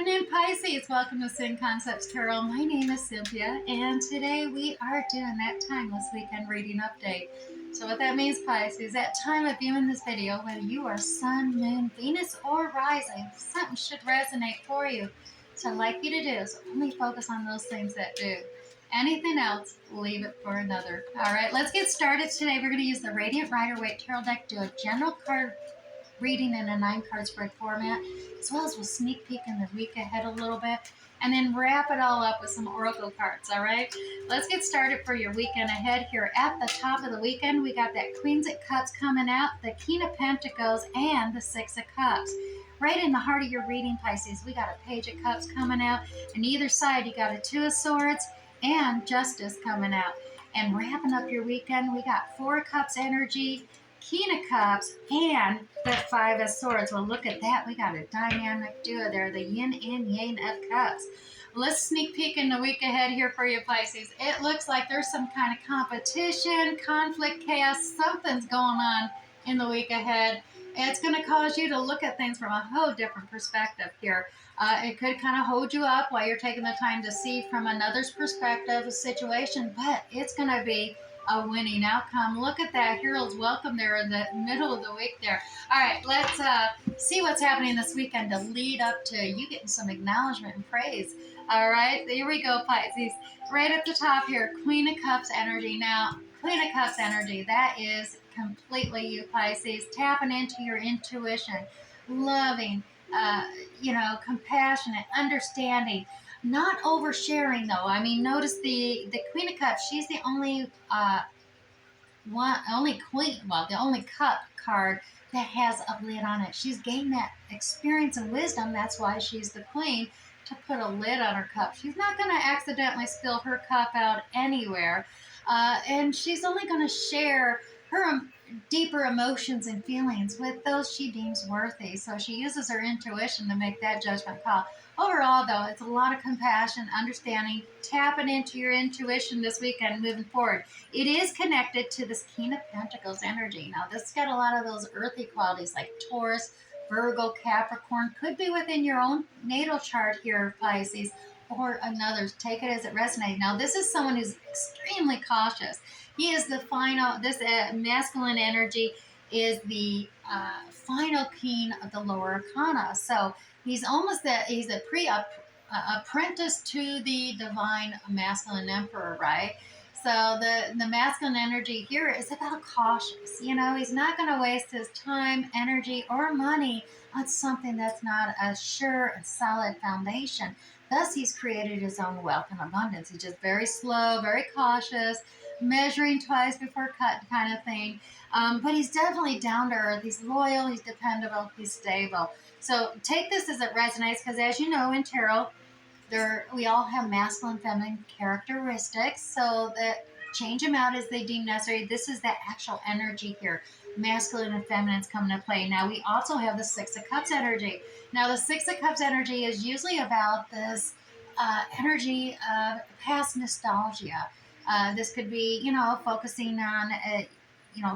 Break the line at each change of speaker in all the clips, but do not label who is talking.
afternoon, Pisces. Welcome to Sin Concepts Tarot. My name is Cynthia, and today we are doing that timeless weekend reading update. So what that means, Pisces, that time of viewing this video, whether you are Sun, Moon, Venus, or Rising, something should resonate for you. So I'd like you to do is only focus on those things that do. Anything else, leave it for another. All right, let's get started today. We're going to use the Radiant Rider-Waite Tarot deck, do a general card reading in a 9-card spread format, as well as we'll sneak peek in the week ahead a little bit, and then wrap it all up with some oracle cards. All right, let's get started for your weekend ahead. Here at the top of the weekend, we got that Queens of Cups coming out, the King of Pentacles, and the Six of Cups. Right in the heart of your reading, Pisces, we got a Page of Cups coming out, and either side you got a Two of Swords and Justice coming out. And wrapping up your weekend, we got Four of Cups energy, King of Cups, and the Five of Swords. Well, look at that. We got a dynamic duo there, the yin and yang of cups. Let's sneak peek in the week ahead here for you, Pisces. It looks like there's some kind of competition, conflict, chaos. Something's going on in the week ahead. It's going to cause you to look at things from a whole different perspective here. It could kind of hold you up while you're taking the time to see from another's perspective a situation, but it's going to be a winning outcome. Look at that. Heroes welcome there in the middle of the week there. All right, let's see what's happening this weekend to lead up to you getting some acknowledgement and praise. All right, here we go, Pisces. Right at the top here, Queen of Cups energy. Now, Queen of Cups energy, that is completely you, Pisces, tapping into your intuition, loving, compassionate, understanding. Not oversharing though. I mean, notice the Queen of Cups. She's the only the only cup card that has a lid on it. She's gained that experience and wisdom. That's why she's the queen, to put a lid on her cup. She's not going to accidentally spill her cup out anywhere, and she's only going to share her deeper emotions and feelings with those she deems worthy. So she uses her intuition to make that judgment call. Overall, though, it's a lot of compassion, understanding, tapping into your intuition this weekend moving forward. It is connected to this King of Pentacles energy. Now, this has got a lot of those earthy qualities like Taurus, Virgo, Capricorn. Could be within your own natal chart here, Pisces, or another's. Take it as it resonates. Now, this is someone who's extremely cautious. He is the final, this masculine energy is the final king of the lower arcana. So he's he's a apprentice to the divine masculine emperor, right? So the masculine energy here is about cautious. He's not going to waste his time, energy, or money on something that's not a sure and solid foundation. Thus, he's created his own wealth and abundance. He's just very slow, very cautious, measuring twice before cutting kind of thing. But he's definitely down to earth. He's loyal, he's dependable, he's stable. So take this as it resonates, because as you know in tarot, we all have masculine, feminine characteristics. So that change them out as they deem necessary. This is that actual energy here. Masculine and feminine's coming into play. Now we also have the Six of Cups energy. Now the Six of Cups energy is usually about this energy of past nostalgia. This could be, focusing on,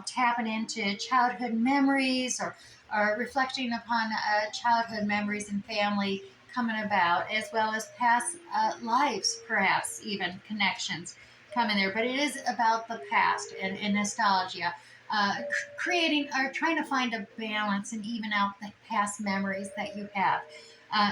tapping into childhood memories, or reflecting upon childhood memories and family coming about, as well as past lives, perhaps even connections coming there. But it is about the past and nostalgia, creating or trying to find a balance and even out the past memories that you have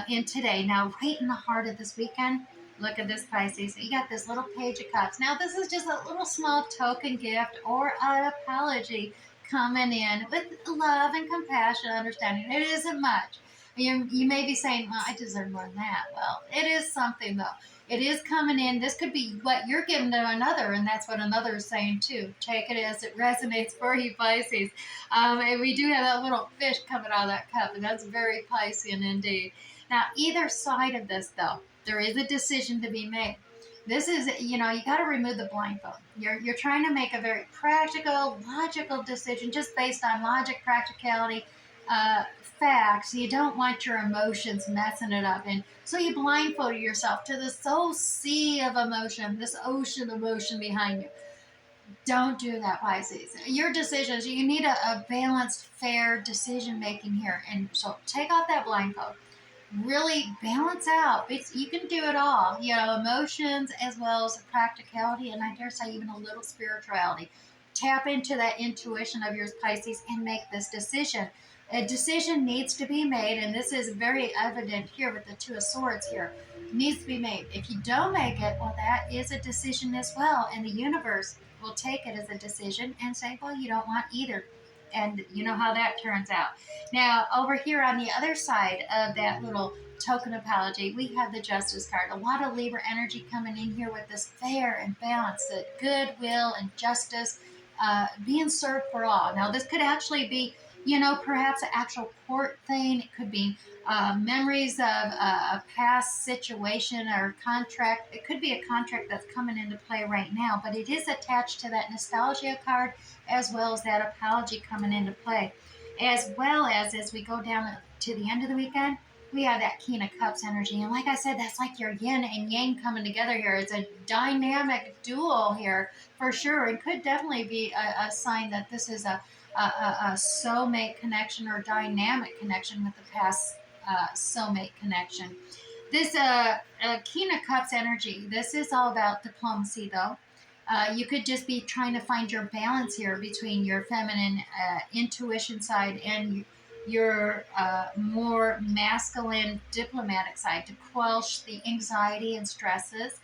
in today. Now, right in the heart of this weekend, look at this, Pisces. You got this little Page of Cups. Now, this is just a little small token gift or an apology coming in with love and compassion, understanding. It isn't much. You may be saying, well, I deserve more than that. Well, it is something, though. It is coming in. This could be what you're giving to another, and that's what another is saying, too. Take it as it resonates for you, Pisces. And we do have that little fish coming out of that cup, and that's very Piscean indeed. Now, either side of this, though, there is a decision to be made. This is, you got to remove the blindfold. You're trying to make a very practical, logical decision just based on logic, practicality, facts. You don't want your emotions messing it up. And so you blindfold yourself to this whole sea of emotion, this ocean of emotion behind you. Don't do that, Pisces. Your decisions, you need a balanced, fair decision making here. And so take off that blindfold. really balance out. You can do it all, emotions as well as practicality, and I dare say even a little spirituality. Tap into that intuition of yours, Pisces, and make this decision. A decision needs to be made, and this is very evident here with the Two of Swords here. It needs to be made. If you don't make it, well, that is a decision as well, and the universe will take it as a decision and say, well, you don't want either. And you know how that turns out. Now, over here on the other side of that little token apology, we have the Justice card. A lot of Libra energy coming in here with this fair and balance, the goodwill and justice being served for all. Now, this could actually be, perhaps an actual court thing. It could be memories of a past situation or contract. It could be a contract that's coming into play right now, but it is attached to that nostalgia card as well as that apology coming into play. As well as we go down to the end of the weekend, we have that King of Cups energy. And like I said, that's like your yin and yang coming together here. It's a dynamic duel here for sure. It could definitely be a sign that this is a soulmate connection or dynamic connection with the past soulmate connection. This King of Cups energy, this is all about diplomacy though. You could just be trying to find your balance here between your feminine intuition side and your more masculine diplomatic side to quench the anxiety and stresses,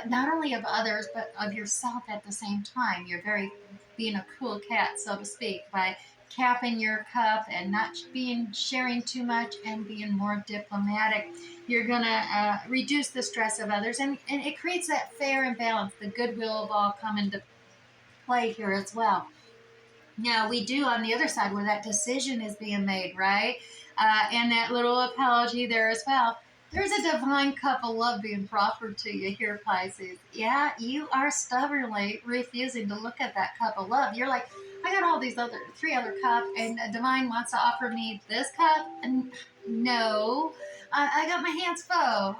not only of others, but of yourself at the same time. You're very being a cool cat, so to speak, by capping your cup and not being sharing too much and being more diplomatic. You're going to reduce the stress of others, and it creates that fair and balance, the goodwill of all come into play here as well. Now, we do on the other side where that decision is being made, right? And that little apology there as well. There's a divine cup of love being proffered to you here, Pisces. Yeah, you are stubbornly refusing to look at that cup of love. You're like, I got all these three other cups, and divine wants to offer me this cup. And no, I got my hands full.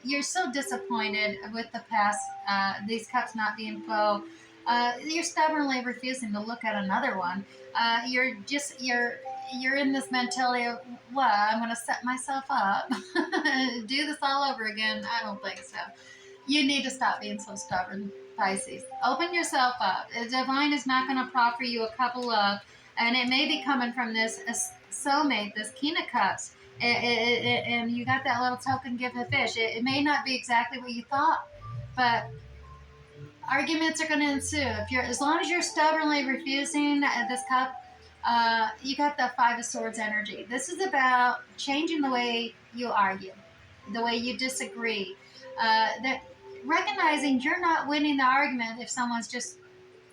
You're so disappointed with the past, these cups not being full. You're stubbornly refusing to look at another one. You're in this mentality of, what, I'm going to set myself up, do this all over again. I don't think so. You need to stop being so stubborn, Pisces. Open yourself up. The divine is not going to proffer you a cup of love, and it may be coming from this soulmate, this King of Cups. And you got that little token gift of fish. It may not be exactly what you thought, but arguments are going to ensue. As long as you're stubbornly refusing this cup, you got the Five of Swords energy. This is about changing the way you argue, the way you disagree. That recognizing you're not winning the argument if someone's just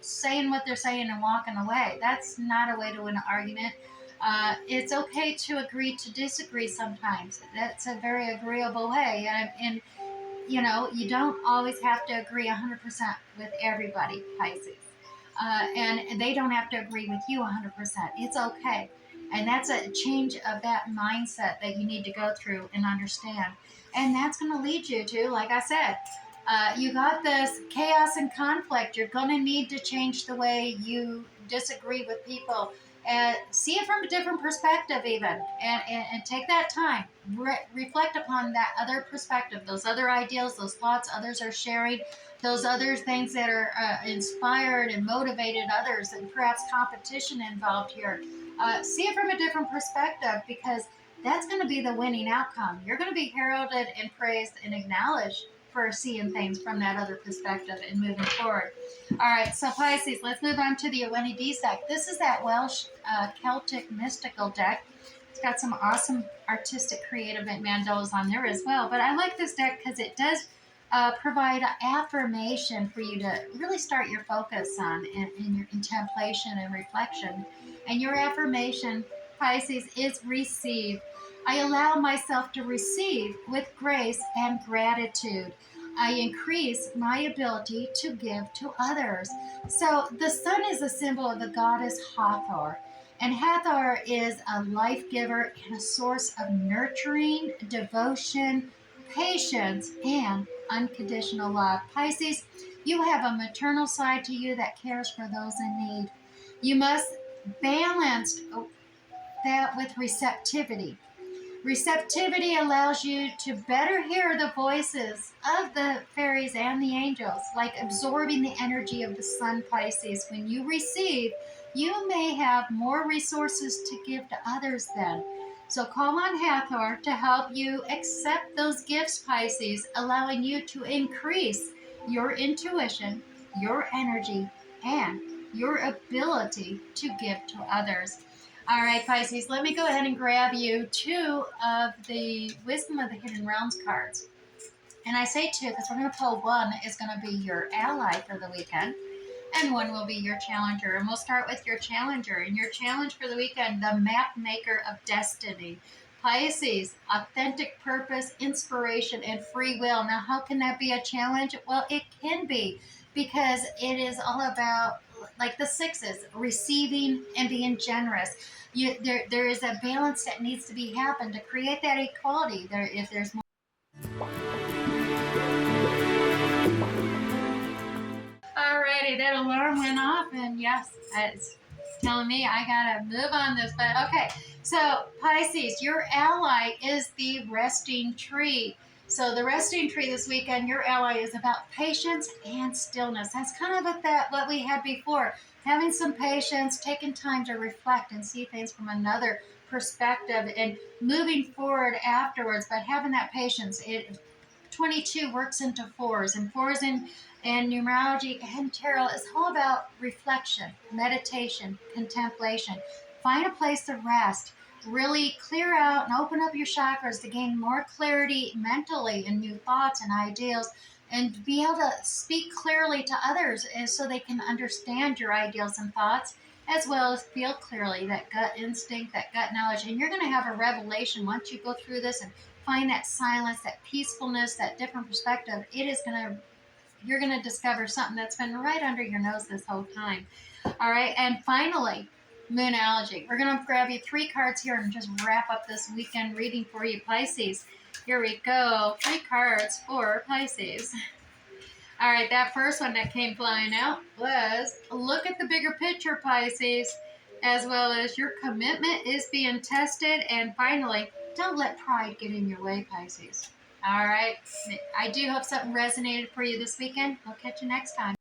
saying what they're saying and walking away. That's not a way to win an argument. It's okay to agree to disagree sometimes. That's a very agreeable way. And you don't always have to agree 100% with everybody, Pisces. And they don't have to agree with you 100%. It's okay. And that's a change of that mindset that you need to go through and understand. And that's going to lead you to, like I said, you got this chaos and conflict. You're going to need to change the way you disagree with people. See it from a different perspective even, and take that time. Reflect upon that other perspective, those other ideals, those thoughts others are sharing, those other things that are inspired and motivated others, and perhaps competition involved here. See it from a different perspective, because that's going to be the winning outcome. You're going to be heralded and praised and acknowledged for seeing things from that other perspective and moving forward. All right, so Pisces, let's move on to the Iwene deck. This is that Welsh Celtic mystical deck. It's got some awesome artistic creative mandalas on there as well. But I like this deck because it does provide an affirmation for you to really start your focus on in your contemplation and reflection. And your affirmation, Pisces, is receive. I allow myself to receive with grace and gratitude. I increase my ability to give to others. So the sun is a symbol of the goddess Hathor. And Hathor is a life giver and a source of nurturing, devotion, patience, and unconditional love. Pisces, you have a maternal side to you that cares for those in need. You must balance that with receptivity. Receptivity allows you to better hear the voices of the fairies and the angels, like absorbing the energy of the sun, Pisces. When you receive, you may have more resources to give to others then. So call on Hathor to help you accept those gifts, Pisces, allowing you to increase your intuition, your energy, and your ability to give to others. All right, Pisces, let me go ahead and grab you two of the Wisdom of the Hidden Realms cards. And I say two because we're going to pull one is going to be your ally for the weekend, and one will be your challenger. And we'll start with your challenger. And your challenge for the weekend, the map maker of destiny. Pisces, authentic purpose, inspiration, and free will. Now, how can that be a challenge? Well, it can be because it is all about, like the sixes, receiving and being generous. There is a balance that needs to be happened to create that equality. If there's more. Alrighty, that alarm went off, and yes, it's telling me I gotta move on this. But okay, so Pisces, your ally is the resting tree. So the resting tree this weekend, your ally is about patience and stillness. That's kind of what we had before. Having some patience, taking time to reflect and see things from another perspective, and moving forward afterwards. But having that patience, 22 works into fours, and fours in numerology and tarot is all about reflection, meditation, contemplation. Find a place to rest, really clear out and open up your chakras to gain more clarity mentally and new thoughts and ideals, and be able to speak clearly to others so they can understand your ideals and thoughts, as well as feel clearly, that gut instinct, that gut knowledge. And you're going to have a revelation once you go through this and find that silence, that peacefulness, that different perspective. You're going to discover something that's been right under your nose this whole time. All right. And finally, Moonology. We're going to grab you three cards here and just wrap up this weekend reading for you, Pisces. Here we go. Three cards for Pisces. All right. That first one that came flying out was look at the bigger picture, Pisces, as well as your commitment is being tested. And finally, don't let pride get in your way, Pisces. All right. I do hope something resonated for you this weekend. I'll catch you next time.